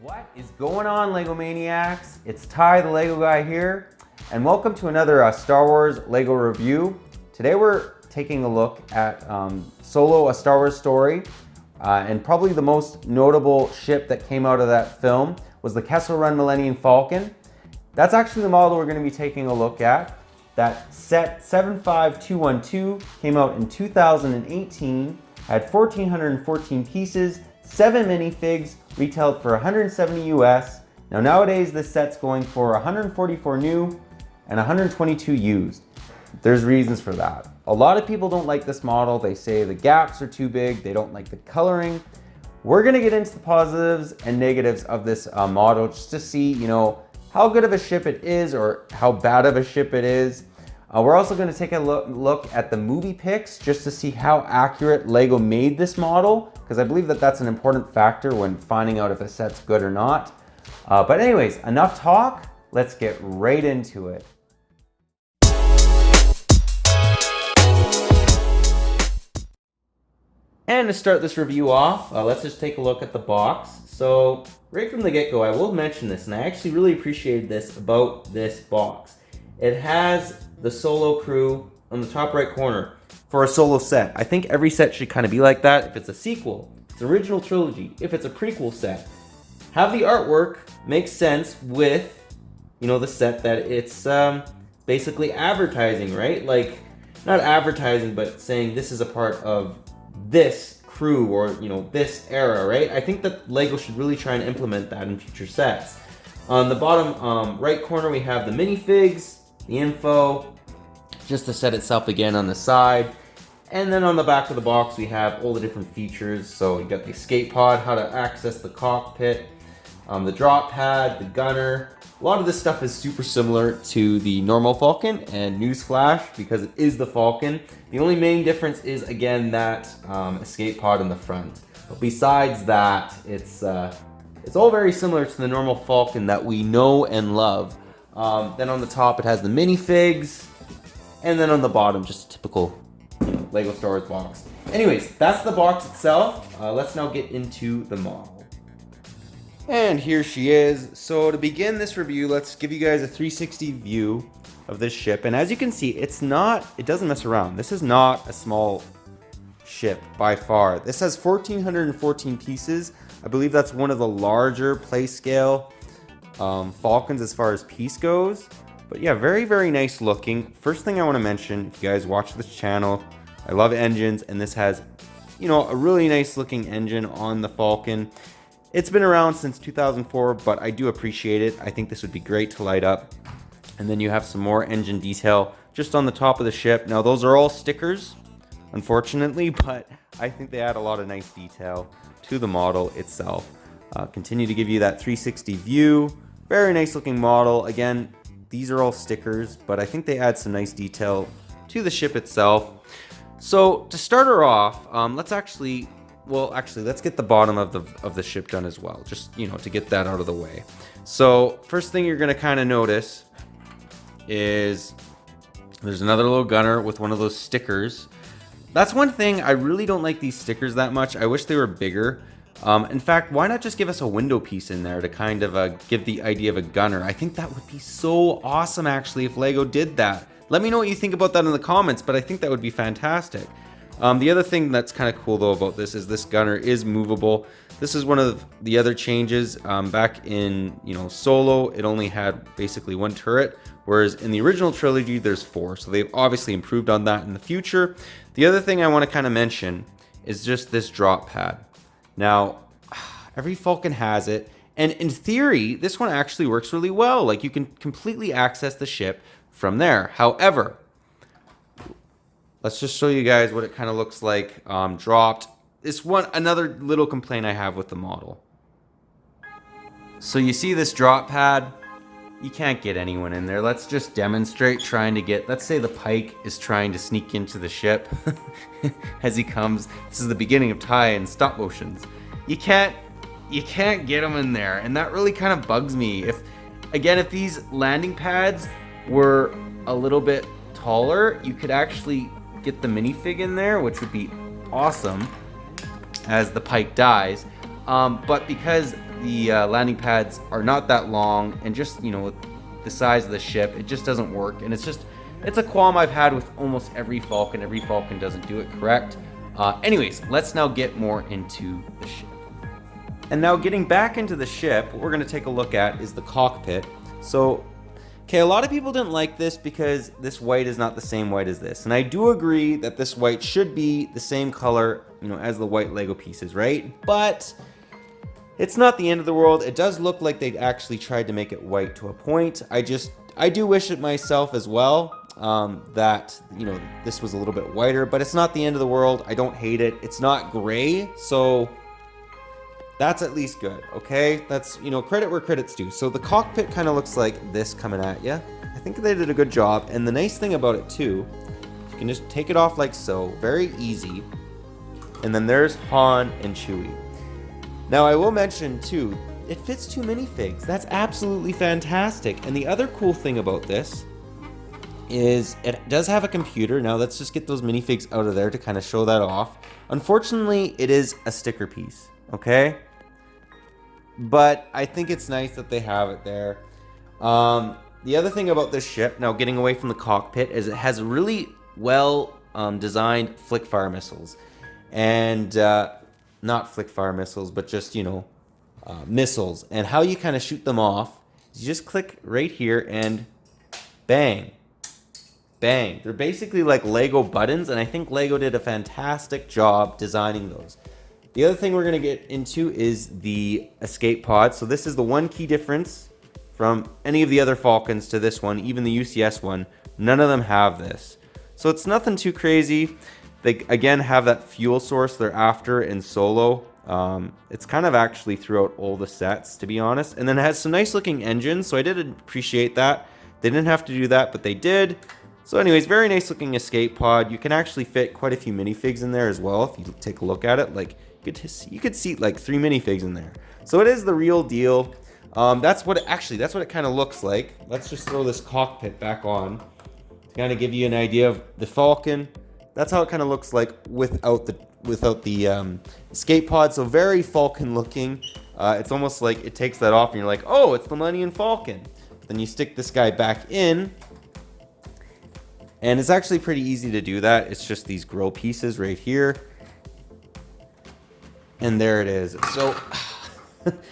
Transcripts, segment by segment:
What is going on, Lego Maniacs? It's Ty, the Lego guy here, and welcome to another Star Wars Lego review. Today we're taking a look at Solo, A Star Wars Story, and probably the most notable ship that came out of that film was the Kessel Run Millennium Falcon. That's actually the model we're going to be taking a look at. That set 75212 came out in 2018, had 1,414 pieces, 7 minifigs, retailed for 170 US. Now nowadays this set's going for 144 new and 122 used. There's reasons for that. A lot of people don't like this model. They say the gaps are too big, they don't like the coloring. We're gonna get into the positives and negatives of this model just to see, how good of a ship it is or how bad of a ship it is. We're also going to take a look at the movie pics just to see how accurate Lego made this model, because I believe that that's an important factor when finding out if a set's good or not. But anyways, enough talk, let's get right into it. And to start this review off, let's just take a look at the box. So right from the get-go, I will mention this, and I actually really appreciated this about this box. It has the Solo crew on the top right corner for a Solo set. I think every set should kind of be like that. If it's a sequel, if it's an original trilogy, if it's a prequel set, have the artwork make sense with, the set that it's basically advertising, right? Like, not advertising, but saying this is a part of this crew or, this era, right? I think that Lego should really try and implement that in future sets. On the bottom right corner, we have the minifigs, the info, just the set itself again on the side. And then on the back of the box, we have all the different features. So you got the escape pod, how to access the cockpit, the drop pad, the gunner. A lot of this stuff is super similar to the normal Falcon, and newsflash, because it is the Falcon, the only main difference is, again, that escape pod in the front. But besides that, it's all very similar to the normal Falcon that we know and love. Then on the top, it has the minifigs, and then on the bottom, just a typical Lego Star Wars box. Anyways, that's the box itself. Let's now get into the model. And here she is. So to begin this review, let's give you guys a 360 view of this ship. And as you can see, it doesn't mess around. This is not a small ship by far. This has 1,414 pieces. I believe that's one of the larger play scale Falcons as far as piece goes. But yeah, very, very nice looking. First thing I want to mention, if you guys watch this channel, I love engines, and this has, a really nice looking engine on the Falcon. It's been around since 2004, but I do appreciate it. I think this would be great to light up. And then you have some more engine detail just on the top of the ship. Now those are all stickers, unfortunately, but I think they add a lot of nice detail to the model itself. Continue to give you that 360 view. Very nice looking model. Again, these are all stickers, but I think they add some nice detail to the ship itself. So to start her off, let's get the bottom of the ship done as well, just to get that out of the way. So first thing you're gonna kind of notice is there's another little gunner with one of those stickers. That's one thing, I really don't like these stickers that much. I wish they were bigger. In fact, why not just give us a window piece in there to kind of give the idea of a gunner? I think that would be so awesome, actually, if Lego did that. Let me know what you think about that in the comments, but I think that would be fantastic. The other thing that's kind of cool, though, about this is this gunner is movable. This is one of the other changes. Back in, Solo, it only had basically one turret, whereas in the original trilogy, there's 4. So they've obviously improved on that in the future. The other thing I want to kind of mention is just this drop pad. Now, every Falcon has it, and in theory, this one actually works really well. Like, you can completely access the ship from there. However, let's just show you guys what it kind of looks like dropped. Another little complaint I have with the model. So you see this drop pad? You can't get anyone in there. Let's just demonstrate let's say the Pike is trying to sneak into the ship as he comes. This is the beginning of Ty and stop motions. You can't get him in there, and that really kind of bugs me. If these landing pads were a little bit taller, you could actually get the minifig in there, which would be awesome as the Pike dies. But because the landing pads are not that long and just, with the size of the ship, it just doesn't work. And it's a qualm I've had with almost every Falcon. Every Falcon doesn't do it correct. Anyways, let's now get more into the ship. And now getting back into the ship, what we're going to take a look at is the cockpit. So, okay, a lot of people didn't like this because this white is not the same white as this. And I do agree that this white should be the same color, as the white Lego pieces, right? But it's not the end of the world. It does look like they actually tried to make it white to a point. I do wish it myself as well, that, this was a little bit whiter, but it's not the end of the world. I don't hate it. It's not gray, so that's at least good, okay? That's, credit where credit's due. So the cockpit kind of looks like this coming at you. I think they did a good job. And the nice thing about it too, you can just take it off like so, very easy. And then there's Han and Chewie. Now I will mention too, it fits 2 minifigs. That's absolutely fantastic. And the other cool thing about this is it does have a computer. Now let's just get those minifigs out of there to kind of show that off. Unfortunately, it is a sticker piece, okay? But I think it's nice that they have it there. The other thing about this ship, now getting away from the cockpit, is it has really well designed flick fire missiles. And not flick fire missiles, but just, missiles. And how you kind of shoot them off is you just click right here and bang. Bang. They're basically like Lego buttons, and I think Lego did a fantastic job designing those. The other thing we're going to get into is the escape pod. So this is the one key difference from any of the other Falcons to this one, even the UCS one. None of them have this. So it's nothing too crazy. They, again, have that fuel source they're after in Solo. It's kind of actually throughout all the sets, to be honest. And then it has some nice looking engines, so I did appreciate that. They didn't have to do that, but they did. So anyways, very nice looking escape pod. You can actually fit quite a few minifigs in there as well if you take a look at it. Like, you could seat like 3 minifigs in there. So it is the real deal. That's what it kind of looks like. Let's just throw this cockpit back on to kind of give you an idea of the Falcon. That's how it kind of looks like without the escape pod. So very Falcon looking. It's almost like it takes that off and you're like, oh, it's the Millennium Falcon. But then you stick this guy back in. And it's actually pretty easy to do that. It's just these grill pieces right here. And there it is. So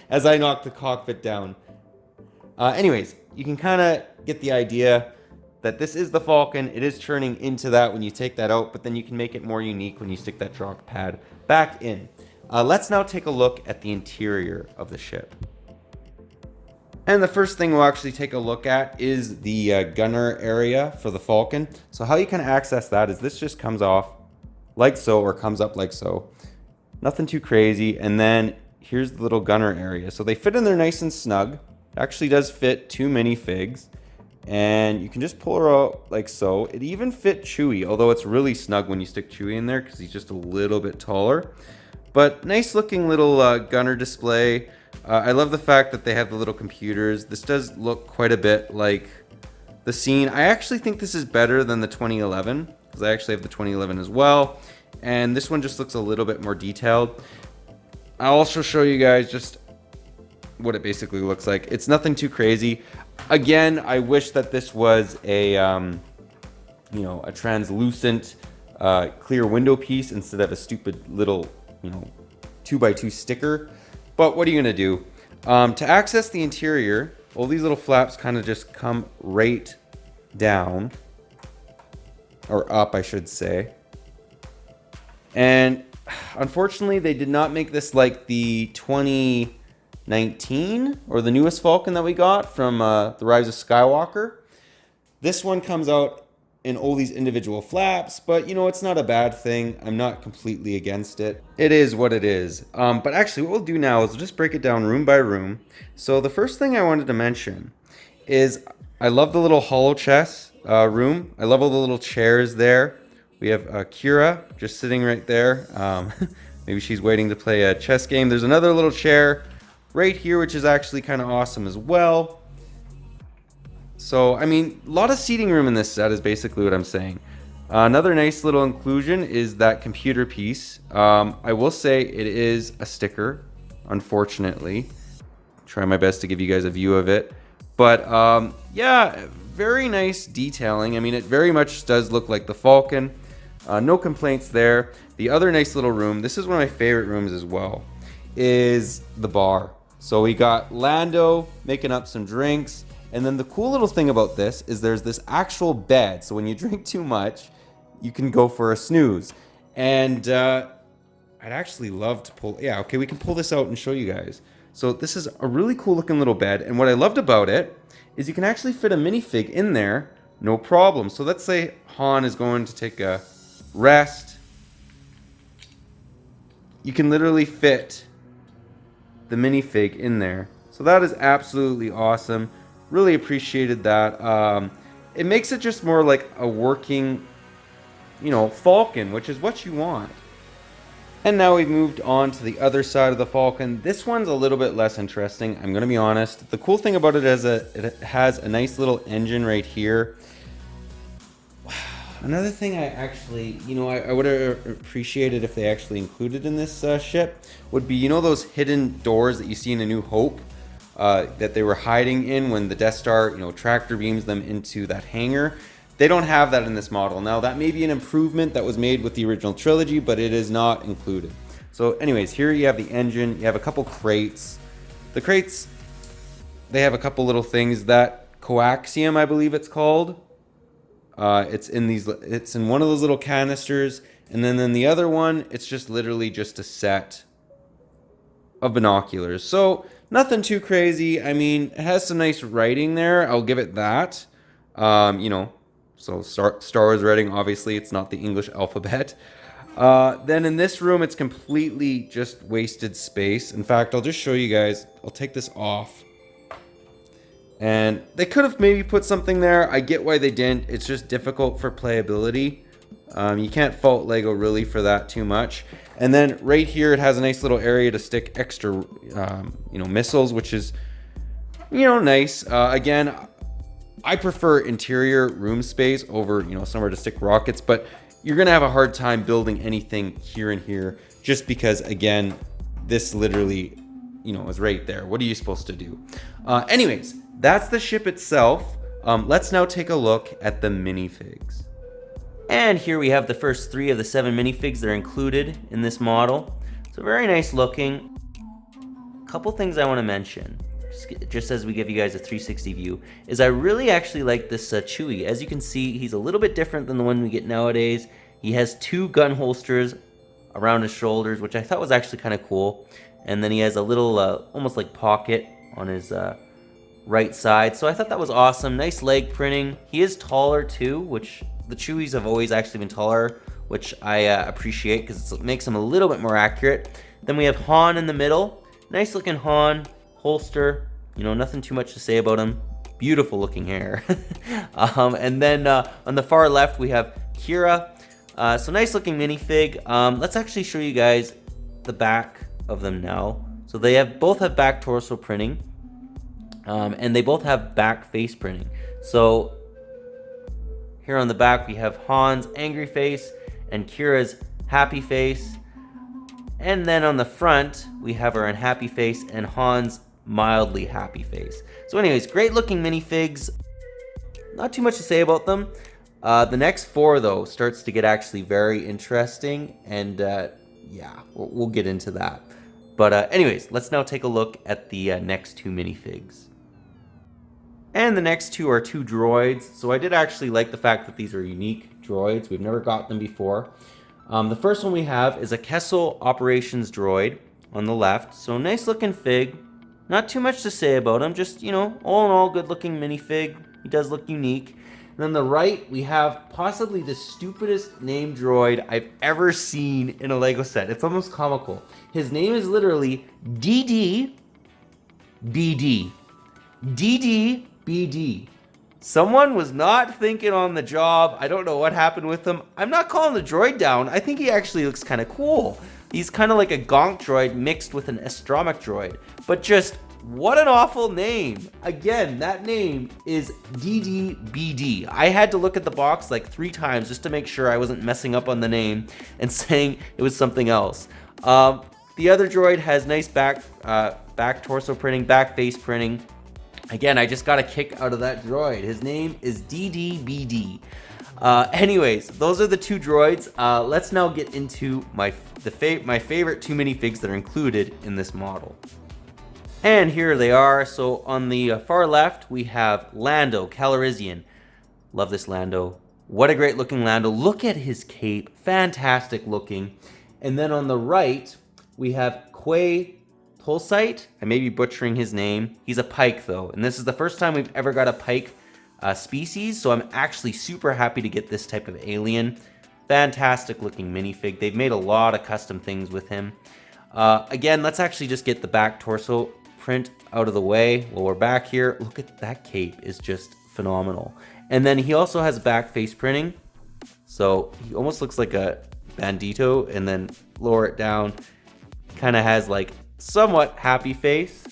as I knock the cockpit down. Anyways, you can kind of get the idea that this is the Falcon. It is turning into that when you take that out, but then you can make it more unique when you stick that drop pad back in. Let's now take a look at the interior of the ship. And the first thing we'll actually take a look at is the gunner area for the Falcon. So how you can access that is this just comes off like so, or comes up like so. Nothing too crazy. And then here's the little gunner area. So they fit in there nice and snug. It actually does fit 2 minifigs. And you can just pull her out like so. It even fit Chewie, although it's really snug when you stick Chewie in there because he's just a little bit taller. But nice looking little gunner display. I love the fact that they have the little computers. This does look quite a bit like the scene. I actually think this is better than the 2011 because I actually have the 2011 as well. And this one just looks a little bit more detailed. I'll also show you guys just what it basically looks like. It's nothing too crazy. Again, I wish that this was a translucent clear window piece instead of a stupid little 2x2 sticker. But what are you gonna do? To access the interior, all these little flaps kind of just come right down, or up, I should say. And unfortunately, they did not make this like the 2019 or the newest Falcon that we got from The Rise of Skywalker. This one comes out in all these individual flaps, but it's not a bad thing. I'm not completely against it. It is what it is. But actually what we'll do now is we'll just break it down room by room. So the first thing I wanted to mention is I love the little hollow chest room. I love all the little chairs there. We have Kira just sitting right there. Maybe she's waiting to play a chess game. There's another little chair right here, which is actually kind of awesome as well. So, I mean, a lot of seating room in this set is basically what I'm saying. Another nice little inclusion is that computer piece. I will say it is a sticker. unfortunately. Try my best to give you guys a view of it. But yeah, very nice detailing. I mean, it very much does look like the Falcon. No complaints there. The other nice little room, this is one of my favorite rooms as well, is the bar. So we got Lando making up some drinks. And then the cool little thing about this is there's this actual bed. So when you drink too much, you can go for a snooze. And I'd actually love to pull, yeah, okay, we can pull this out and show you guys. So this is a really cool looking little bed. And what I loved about it is you can actually fit a minifig in there, no problem. So let's say Han is going to take a rest. You can literally fit the minifig in there. So that is absolutely awesome. Really appreciated that. It makes it just more like a working, you know, Falcon, which is what you want. And now we've moved on to the other side of the Falcon. This one's a little bit less interesting, I'm gonna be honest. The cool thing about it is it has a nice little engine right here. Another thing I actually, you know, I would have appreciated if they actually included in this ship would be, you know, those hidden doors that you see in A New Hope that they were hiding in when the Death Star, you know, tractor beams them into that hangar. They don't have that in this model. Now, that may be an improvement that was made with the original trilogy, but it is not included. So anyways, here you have the engine. You have a couple crates. The crates, they have a couple little things. That coaxium, I believe it's called. It's in one of those little canisters. And then in the other one, it's just literally just a set of binoculars. So nothing too crazy. I mean, it has some nice writing there. I'll give it that. You know, so Star Wars writing, obviously, it's not the English alphabet. Then in this room, it's completely just wasted space. In fact, I'll just show you guys. I'll take this off. And they could have maybe put something there. I get why they didn't. It's just difficult for playability. You can't fault Lego really for that too much. And then right here, it has a nice little area to stick extra, you know, missiles, which is, you know, nice. Again, I prefer interior room space over, you know, somewhere to stick rockets, but you're gonna have a hard time building anything here and here just because, again, this literally, you know, is right there. What are you supposed to do? Anyways, that's the ship itself. Let's now take a look at the minifigs. And here we have the first 3 of the 7 minifigs that are included in this model. So very nice looking. Couple things I want to mention, just as we give you guys a 360 view, is I really actually like this Chewie. As you can see, he's a little bit different than the one we get nowadays. He has 2 gun holsters around his shoulders, which I thought was actually kind of cool. And then he has a little, almost like pocket on his right side. So I thought that was awesome. Nice leg printing. He is taller too, which the Chewies have always actually been taller, which I appreciate because it makes him a little bit more accurate. Then we have Han in the middle. Nice looking Han, holster. You know, nothing too much to say about him. Beautiful looking hair. And then on the far left, we have Kira. So nice looking minifig. Let's actually show you guys the back of them now. So they both have back torso printing. And they both have back face printing. So here on the back, we have Han's angry face and Kira's happy face. And then on the front, we have her unhappy face and Han's mildly happy face. So anyways, great looking minifigs. Not too much to say about them. The next 4 though starts to get actually very interesting, and yeah, we'll get into that. But anyways, let's now take a look at the next 2 minifigs. And the next 2 are 2 droids. So I did actually like the fact that these are unique droids. We've never got them before. The first one we have is a Kessel operations droid on the left. So nice looking fig. Not too much to say about him. Just, you know, all in all, good looking minifig. He does look unique. And then the right, we have possibly the stupidest named droid I've ever seen in a Lego set. It's almost comical. His name is literally DD BD. DD BD. Someone was not thinking on the job. I don't know what happened with him. I'm not calling the droid down. I think he actually looks kind of cool. He's kind of like a gonk droid mixed with an astromech droid. But just, what an awful name. Again, that name is DDBD. I had to look at the box like 3 times just to make sure I wasn't messing up on the name and saying it was something else. The other droid has nice back torso printing, back face printing. Again, I just got a kick out of that droid. His name is DDBD. Anyways, those are the two droids. Let's now get into my favorite two minifigs that are included in this model. And here they are. So on the far left, we have Lando Calrissian. Love this Lando. What a great looking Lando. Look at his cape. Fantastic looking. And then on the right, we have Quay Tulsite. I may be butchering his name. He's a Pike though. And this is the first time we've ever got a Pike species. So I'm actually super happy to get this type of alien. Fantastic looking minifig. They've made a lot of custom things with him. Again, let's actually just get the back torso print out of the way while we're back here. Look at that cape, is just phenomenal. And then he also has back face printing, so he almost looks like a bandito, and then lower it down, kind of has like somewhat happy face.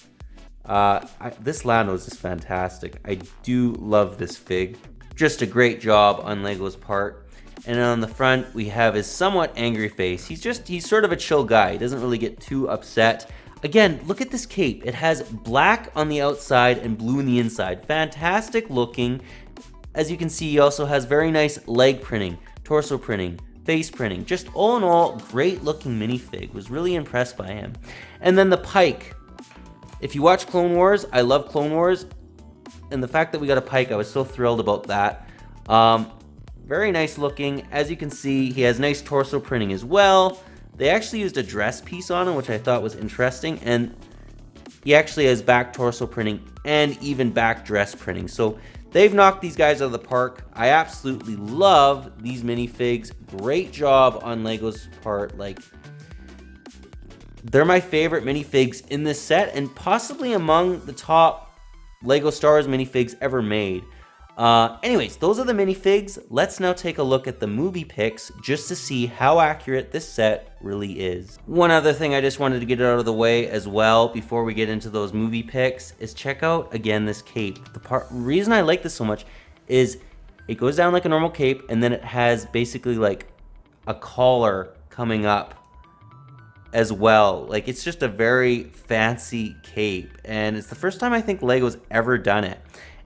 This Lando is just fantastic. I do love this fig. Just a great job on Lego's part. And on the front we have his somewhat angry face. He's sort of a chill guy. He doesn't really get too upset. Again, look at this cape. It has black on the outside and blue on the inside. Fantastic looking. As you can see, he also has very nice leg printing, torso printing, face printing. Just all in all, great looking minifig. Was really impressed by him. And then the Pike. If you watch Clone Wars, I love Clone Wars. And the fact that we got a Pike, I was so thrilled about that. Very nice looking. As you can see, he has nice torso printing as well. They actually used a dress piece on him, which I thought was interesting, and he actually has back torso printing and even back dress printing. So they've knocked these guys out of the park. I absolutely love these minifigs. Great job on Lego's part. Like, they're my favorite minifigs in this set, and possibly among the top Lego Star Wars minifigs ever made. Anyways, those are the minifigs. Let's now take a look at the movie pics just to see how accurate this set really is. One other thing I just wanted to get out of the way as well before we get into those movie pics is check out again this cape. The reason I like this so much is it goes down like a normal cape, and then it has basically like a collar coming up as well. Like, it's just a very fancy cape, and it's the first time I think Lego's ever done it.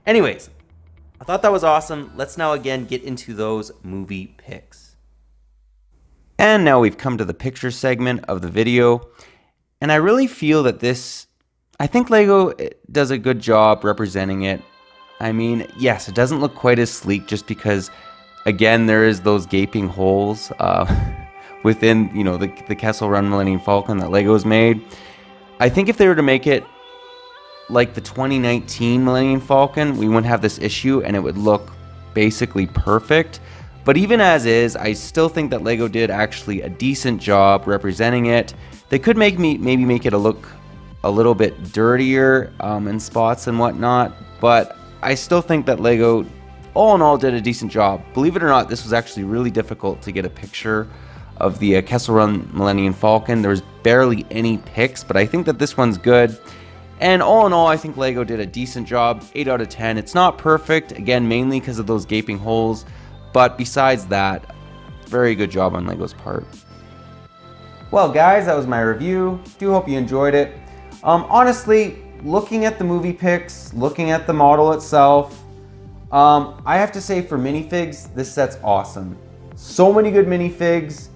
Anyways, I thought that was awesome. Let's now again get into those movie pics. And now we've come to the picture segment of the video. And I really feel that I think Lego does a good job representing it. I mean, yes, it doesn't look quite as sleek just because, again, there is those gaping holes within, the Kessel Run Millennium Falcon that Lego's made. I think if they were to make it like the 2019 Millennium Falcon, we wouldn't have this issue and it would look basically perfect. But even as is, I still think that Lego did actually a decent job representing it. They could maybe make it look a little bit dirtier in spots and whatnot, but I still think that Lego, all in all, did a decent job. Believe it or not, this was actually really difficult to get a picture of the Kessel Run Millennium Falcon. There was barely any pics, but I think that this one's good. And all in all, I think Lego did a decent job, 8 out of 10. It's not perfect, again, mainly because of those gaping holes. But besides that, very good job on Lego's part. Well, guys, that was my review. Do hope you enjoyed it. Honestly, looking at the movie pics, looking at the model itself, I have to say for minifigs, this set's awesome. So many good minifigs.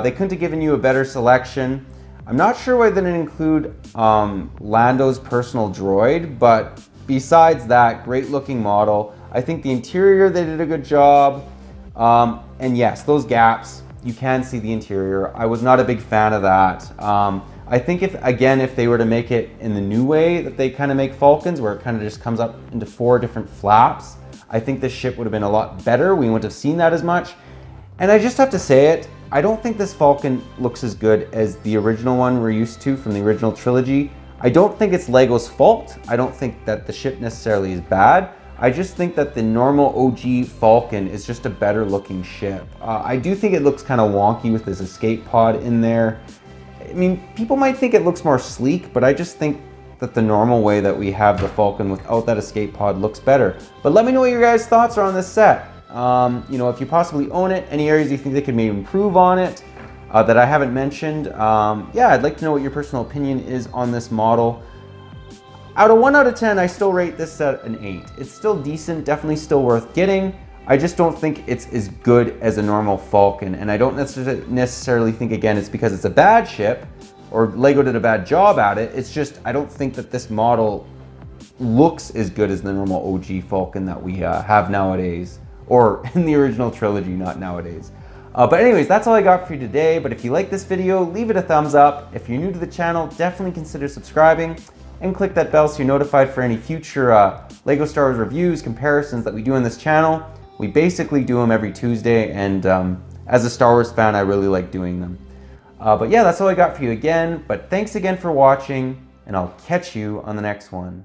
They couldn't have given you a better selection. I'm not sure why they didn't include Lando's personal droid, but besides that, great looking model. I think the interior, they did a good job. And yes, those gaps, you can see the interior. I was not a big fan of that. I think if they were to make it in the new way that they kind of make Falcons, where it kind of just comes up into 4 different flaps, I think this ship would have been a lot better. We wouldn't have seen that as much. And I just have to say it, I don't think this Falcon looks as good as the original one we're used to from the original trilogy. I don't think it's Lego's fault. I don't think that the ship necessarily is bad. I just think that the normal OG Falcon is just a better looking ship. I do think it looks kind of wonky with this escape pod in there. I mean, people might think it looks more sleek, but I just think that the normal way that we have the Falcon without that escape pod looks better. But let me know what your guys' thoughts are on this set. If you possibly own it, any areas you think they could maybe improve on it. that I haven't mentioned. Yeah, I'd like to know what your personal opinion is on this model. Out of 1 out of 10, I still rate this at an 8. It's still decent, definitely still worth getting. I just don't think it's as good as a normal Falcon, and I don't necessarily think, again, it's because it's a bad ship or Lego did a bad job at it. It's just, I don't think that this model looks as good as the normal OG Falcon that we have nowadays, or in the original trilogy, not nowadays. But anyways, that's all I got for you today. But if you like this video, leave it a thumbs up. If you're new to the channel, definitely consider subscribing and click that bell so you're notified for any future Lego Star Wars reviews, comparisons that we do on this channel. We basically do them every Tuesday, and as a Star Wars fan, I really like doing them. But yeah, that's all I got for you again. But thanks again for watching, and I'll catch you on the next one.